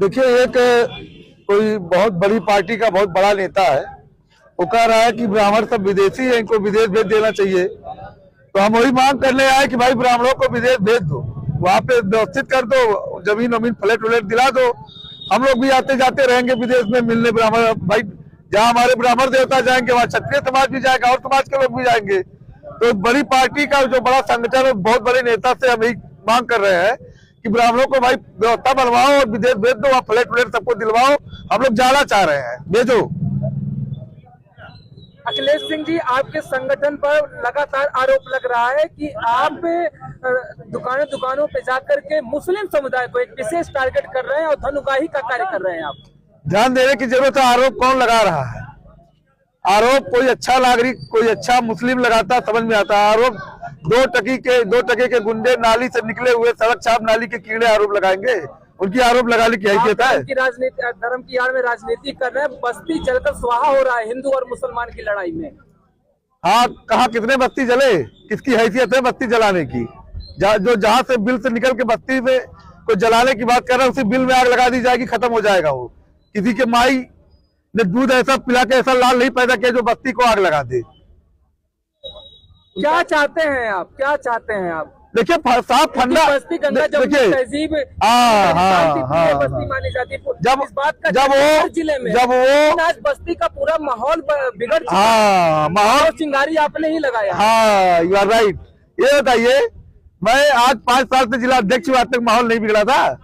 देखिए, एक कोई बहुत बड़ी पार्टी का बहुत बड़ा नेता है, वो कह रहा है कि ब्राह्मण सब विदेशी है, इनको विदेश भेज देना चाहिए। तो हम वही मांग करने आए कि भाई ब्राह्मणों को विदेश भेज दो, वहां पे व्यवस्थित कर दो, जमीन वमीन फ्लैट व्लैट दिला दो। हम लोग भी आते जाते रहेंगे विदेश में मिलने ब्राह्मण भाई। जहाँ हमारे ब्राह्मण देवता जाएंगे वहाँ क्षत्रिय समाज भी जाएगा और समाज के लोग भी जाएंगे। तो बड़ी पार्टी का जो बड़ा संगठन है, बहुत बड़े नेता से हम यही मांग कर रहे हैं कि ब्राह्मणों को भाई व्यवस्था बनवाओ और विदेश भेज दो, वहाँ फ्लैट व्लैट सबको दिलवाओ। हम लोग जाना चाह रहे हैं, भेजो। अखिलेश सिंह जी, आपके संगठन पर लगातार आरोप लग रहा है कि आप दुकानों पे जाकर के मुस्लिम समुदाय को एक विशेष टारगेट कर रहे हैं और धनुकाही का कार्य कर रहे हैं। आप ध्यान देने की जरूरत है, आरोप कौन लगा रहा है। आरोप कोई अच्छा नागरिक, कोई अच्छा मुस्लिम लगाता समझ में आता है। आरोप दो टके के गुंडे नाली से निकले हुए सड़क छाप नाली के कीड़े आरोप लगाएंगे, उनकी आरोप लगाने की हैसियत है। धर्म की आड़ में राजनीति कर रहे हैं। बस्ती जलकर स्वाहा हो रहा है हिंदू और मुसलमान की लड़ाई में। हाँ, कहा कितने बस्ती जले, किसकी हैसियत है बस्ती जलाने की। जहाँ से बिल से निकल के बस्ती में कोई जलाने की बात कर रहा है, उसी बिल में आग लगा दी जाएगी, खत्म हो जाएगा वो। किसी के माई ने दूध ऐसा पिला के ऐसा लाल नहीं पैदा किया जो बस्ती को आग लगा दे। क्या चाहते हैं आप, क्या चाहते हैं आप? देखिए, साफ फंडा बस्ती गंगा जमुनी तहजीब बस्ती मानी जाती है। जब इस बात का जब वो जिले में जब वो आज बस्ती का पूरा माहौल बिगड़ चुका है। हाँ, माहौल चिंगारी आपने ही लगाया। हाँ, यू आर राइट। ये बताइए, मैं आज 5 साल से जिला अध्यक्ष हुआ, आज तक माहौल नहीं बिगड़ा था,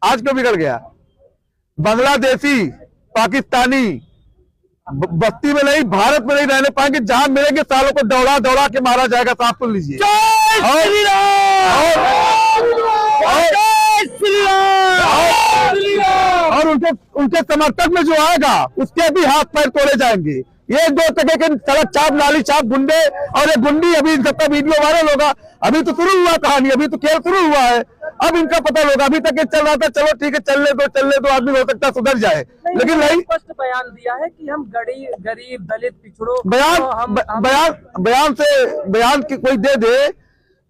आज क्यों बिगड़ गया? बांग्लादेशी, पाकिस्तानी बस्ती में नहीं, भारत में नहीं रहने पाएंगे। जहां मिलेंगे सालों को दौड़ा दौड़ा के मारा जाएगा। साफ सुन लीजिए। और उनके समर्थक में जो आएगा उसके भी हाथ पैर तोड़े जाएंगे। ये 2 टके के सड़क चाप नाली चाप गुंडे और ये गुंडी, अभी इन सबका वीडियो वायरल होगा। अभी तो शुरू हुआ कहानी, अभी तो खेल शुरू हुआ है, अब इनका पता होगा। अभी तक ये चल रहा था, चलो ठीक है, चलने दो, आदमी हो सकता सुधर जाए, लेकिन नहीं। स्पष्ट बयान दिया है कि हम गरीब दलित पिछड़ों बयान की कोई दे दे,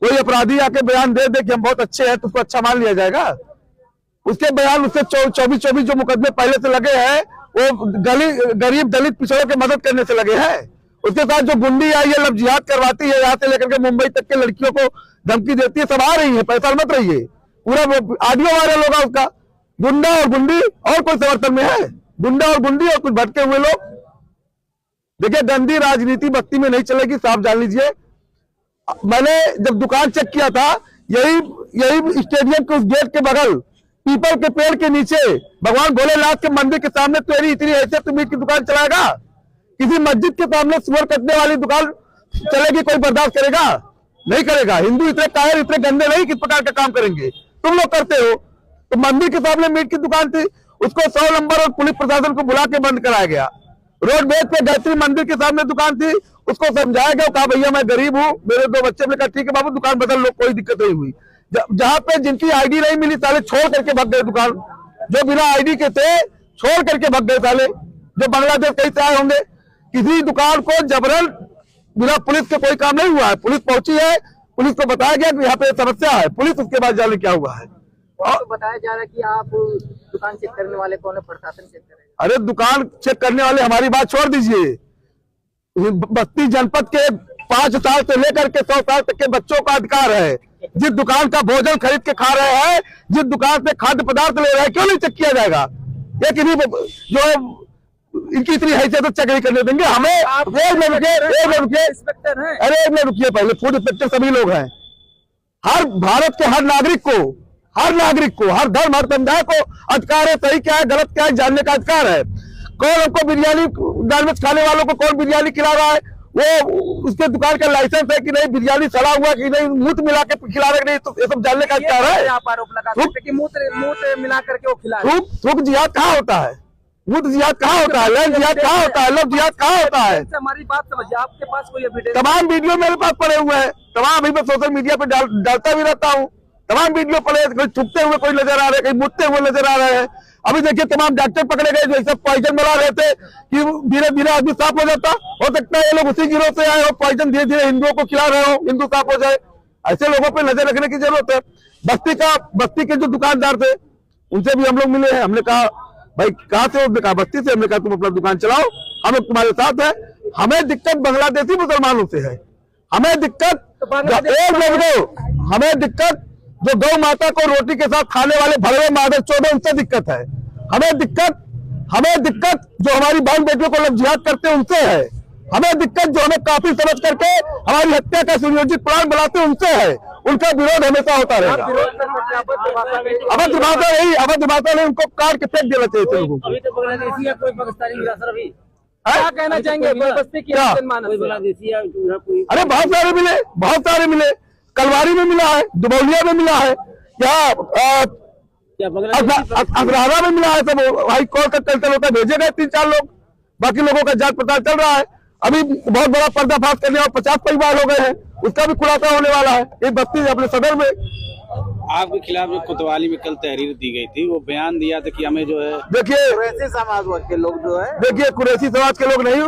कोई अपराधी आके बयान दे दे कि हम बहुत अच्छे हैं, तो उसको अच्छा मान लिया जाएगा? उसके बयान उससे 24 जो मुकदमे पहले से लगे हैं वो गरीब दलित पिछड़ों के मदद करने से लगे हैं। उसके साथ जो गुंडी आई है, लब जिहाद करवाती है, यहाँ से लेकर के मुंबई तक के लड़कियों को धमकी देती है, सब आ रही है, पैसा मत रहिए। पूरा ऑडियो वायरल होगा उसका। गुंडा और गुंडी और कोई समर्थन में है? गुंडा और गुंडी और कुछ भटके हुए लोग। देखिए, गंदी राजनीति बस्ती में नहीं चलेगी, साफ जान लीजिए। मैंने जब दुकान चेक किया था, यही स्टेडियम के उस गेट के बगल पीपल के पेड़ के नीचे भगवान भोलेनाथ के मंदिर के सामने तेरी इतनी हैसियत, तुम मीट की दुकान चलाएगा? किसी मस्जिद के सामने सुअर कटने वाली दुकान चलेगी? कोई बर्दाश्त करेगा? नहीं करेगा। हिंदू इतने कायर, इतने गंदे नहीं किस प्रकार का काम करेंगे। तुम लोग करते हो। तो मंदिर के सामने मीट की दुकान थी, उसको 100 नंबर और पुलिस प्रशासन को बुला के बंद कराया गया। रोड बेच पे गायत्री मंदिर के सामने दुकान थी, उसको समझाया गया, कहा भैया मैं गरीब हूँ, मेरे 2 बच्चे, मैंने कहा ठीक है बाबू दुकान बदल लो, कोई दिक्कत नहीं हुई। जहां पे जिनकी आईडी नहीं मिली साले छोड़ करके भाग गए दुकान, जो बिना आईडी के थे छोड़ करके भाग गए साले, जो बांग्लादेश कहीं से आए होंगे। किसी दुकान को जबरन बिना पुलिस के कोई काम नहीं हुआ है। पुलिस पहुंची है, पुलिस को बताया गया कि यहाँ पे समस्या है, पुलिस उसके बाद जाने क्या हुआ है। और बताया जा रहा है कि आप दुकान चेक करने वाले कौन है? प्रशासन चेक करेगा। अरे दुकान चेक करने वाले, हमारी बात छोड़ दीजिए। बस्ती जनपद के 5 साल से लेकर के 100 साल तक के बच्चों का अधिकार है। जिस दुकान का भोजन खरीद के खा रहे हैं, जिस दुकान से खाद्य पदार्थ ले रहे हैं, क्यों नहीं चेक किया जाएगा? ये किसी जो इनकी इतनी हैसियत चेक नहीं करने देंगे हमें। एक में रुकिए, अरे एक में रुकिए, पहले फूड इंस्पेक्टर सभी लोग हैं। हर भारत के हर नागरिक को, हर धर्म, हर समुदाय को अधिकार है, सही क्या है गलत क्या है जानने का अधिकार है। कौन हमको बिरयानी नॉनवेज खाने वालों को कौन बिरयानी खिला रहा है, वो उसके दुकान का लाइसेंस है कि नहीं, बिरयानी सड़ा हुआ कि नहीं, मूत मिला के खिला रहे नहीं, तो ये सब जानने का अधिकार है। आप आरोप लगाते हैं कि मूत मिला करके वो खिला रहे हैं। थूक जिहाद कहाँ होता है? मूत जिहाद कहाँ होता है? लैंड जिहाद कहाँ होता है? लब जिहाद कहाँ होता है? हमारी बात समझिए, आपके पास कोई एविडेंस? तमाम वीडियो मेरे पास पड़े हुए हैं, तमाम अभी मैं सोशल मीडिया पे डालता भी रहता हूँ। तमाम वीडियो पड़े, कोई थूकते हुए कोई नजर आ रहे हैं, कहीं मुतते हुए नजर आ रहे हैं। अभी देखिए, तमाम डॉक्टर पकड़े गए जो सब पॉइजन बना रहे थे कि धीरे धीरे आदमी साफ हो जाता। हो सकता है ये लोग उसी गिरोह से आए हो, पॉइजन धीरे धीरे हिंदुओं को खिला रहे हो, हिंदू साफ हो जाए। ऐसे लोगों पे नजर रखने की जरूरत है। बस्ती के जो दुकानदार थे, उनसे भी हम लोग मिले हैं। हमने कहा भाई कहाँ से हो? हमने कहा बस्ती से। हमने कहा तुम अपना दुकान चलाओ, हम लोग तुम्हारे साथ है। हमें दिक्कत बांग्लादेशी मुसलमानों से है, हमें दिक्कत हमें दिक्कत जो गौ माता को रोटी के साथ खाने वाले भड़वे मादर चौदह, उनसे दिक्कत है। हमें दिक्कत जो हमारी बहन बेटियों को लोग जिहाद करते हैं उनसे है। हमें दिक्कत जो हमें काफी समझ करके हमारी हत्या का सुनियोजित प्लान बनाते हैं उनसे है। उनका विरोध हमेशा होता रहेगा। अवध भाषा नहीं, उनको काट के फेंक देना चाहिए थे लोगों को। अभी तो बांग्लादेशी या कोई पाकिस्तानी मिला सर अभी? क्या कहना चाहेंगे बस्ती की जनमानस कोई से? बांग्लादेशी या कोई? अरे बहुत सारे मिले, कलवारी में मिला है, दुबौलिया में मिला है, क्या बांग्लादेशी? अजरारा में मिला है। सब हाई कोर्ट का चलते होता भेजे गए 3-4 लोग, बाकी लोगों का जांच पड़ताल चल रहा है। अभी बहुत बड़ा पर्दाफाश करने और 50 परिवार हो गए हैं, उसका भी खुलासा होने वाला है। एक बस्ती अपने सदर में आपके खिलाफ जो कोतवाली में कल तहरीर दी गई थी, वो बयान दिया था कि हमें जो है देखिए कुरैशी समाज के लोग जो है, देखिए कुरैशी समाज के लोग नहीं,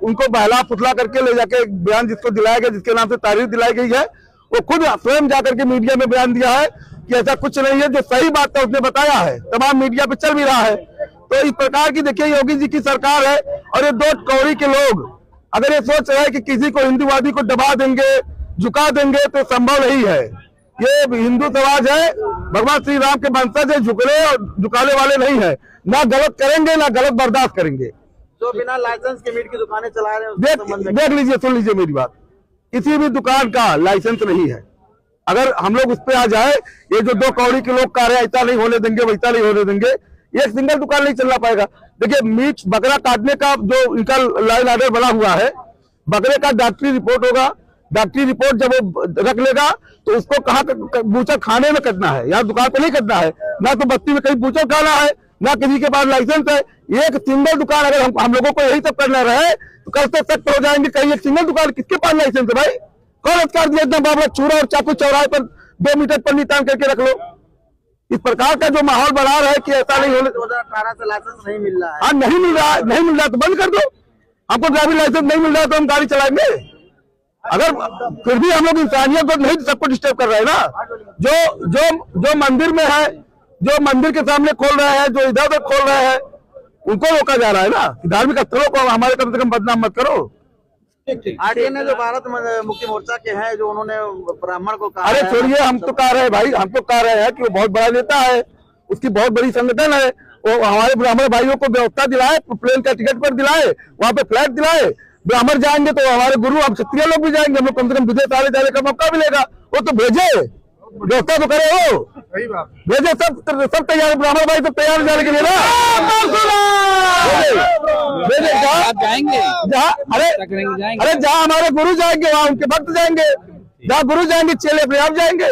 उनको बहला फुसला करके ले जाके बयान जिसको दिलाया गया, जिसके नाम से तारीख दिलाई गई है, वो खुद स्वयं जाकर के मीडिया में बयान दिया है कि ऐसा कुछ नहीं है। जो सही बात है उसने बताया है, तमाम मीडिया पे चल भी रहा है। तो इस प्रकार की देखिए योगी जी की सरकार है, और ये दो कौड़ी के लोग अगर ये सोच रहे हैं कि किसी को हिंदूवादी को दबा देंगे, झुका देंगे, तो संभव नहीं है। ये हिंदू समाज है, भगवान श्री राम के वंशज है, झुकने और झुकाने वाले नहीं है। ना गलत करेंगे ना गलत बर्दाश्त करेंगे। जो बिना लाइसेंस के मीट की दुकानें चला रहे हैं, देख लीजिए, सुन लीजिए मेरी बात, किसी भी दुकान का लाइसेंस नहीं है। अगर हम लोग उस पे आ जाए, ये जो दो कौड़ी के लोग कह रहे हैं ऐसा नहीं होने देंगे, वैसा नहीं होने देंगे, एक सिंगल दुकान नहीं चलना पाएगा। देखिए मीट बकरा काटने का जो इनका लाइन ऑर्डर बना हुआ है, बकरे का डॉक्टरी रिपोर्ट होगा। डॉक्टरी रिपोर्ट जब वो रख लेगा तो उसको कहाँ बूचर खाने में कटना है, यहाँ दुकान पे नहीं कटना है। ना तो बस्ती में कहीं बूचर खाना है, ना किसी के पास लाइसेंस है। एक सिंगल दुकान अगर हम लोगों को यही सब करना रहे तो कल से सख्त हो जाएंगे। कहीं एक सिंगल दुकान किसके पास लाइसेंस है भाई? कौन अधिकार दिया इतना बाबा चूरा और चाकू चौराहे पर 2 मीटर पर नितान करके रख लो? इस प्रकार का जो माहौल बना रहा है कि ऐसा नहीं होने। 2018 से लाइसेंस नहीं मिल रहा है। हाँ नहीं मिल रहा तो बंद कर दो। हमको ड्राइविंग लाइसेंस नहीं मिल रहा है तो हम गाड़ी चलाएंगे? अगर फिर भी हम लोग इंसानियत को नहीं सबको डिस्टर्ब कर रहे हैं ना। जो मंदिर में है, जो मंदिर के सामने खोल रहे हैं, जो इधर उधर खोल रहे हैं, उनको रोका जा रहा है ना। धार्मिक स्थलों को हमारे कम से कम बदनाम मत करो। आरटीए ने जो भारत मुक्ति मोर्चा के हैं, जो उन्होंने ब्राह्मण को कहा, अरे छोड़िए, हम तो कह रहे हैं भाई, हम तो कह रहे हैं कि वो बहुत बड़ा नेता है, उसकी बहुत बड़ी संगठन है। वो हमारे ब्राह्मण भाइयों को व्यवस्था दिलाए, प्लेन का टिकट पर दिलाए, वहां पे फ्लाइट दिलाए। ब्राह्मण जाएंगे तो हमारे गुरु, हम क्षत्रिय लोग भी जाएंगे, हम लोग कम से कम विदेश आने जाने का मौका मिलेगा। वो तो भेजे, व्यवस्था तो करे, वो भेजे, सब तैयार, ब्राह्मण भाई सब तैयार जाने के लिए ना। भेजे आप जाएंगे जहाँ, अरे जहाँ हमारे गुरु जाएंगे वहाँ उनके भक्त जाएंगे, जहाँ गुरु जाएंगे चेले अपने आप जाएंगे।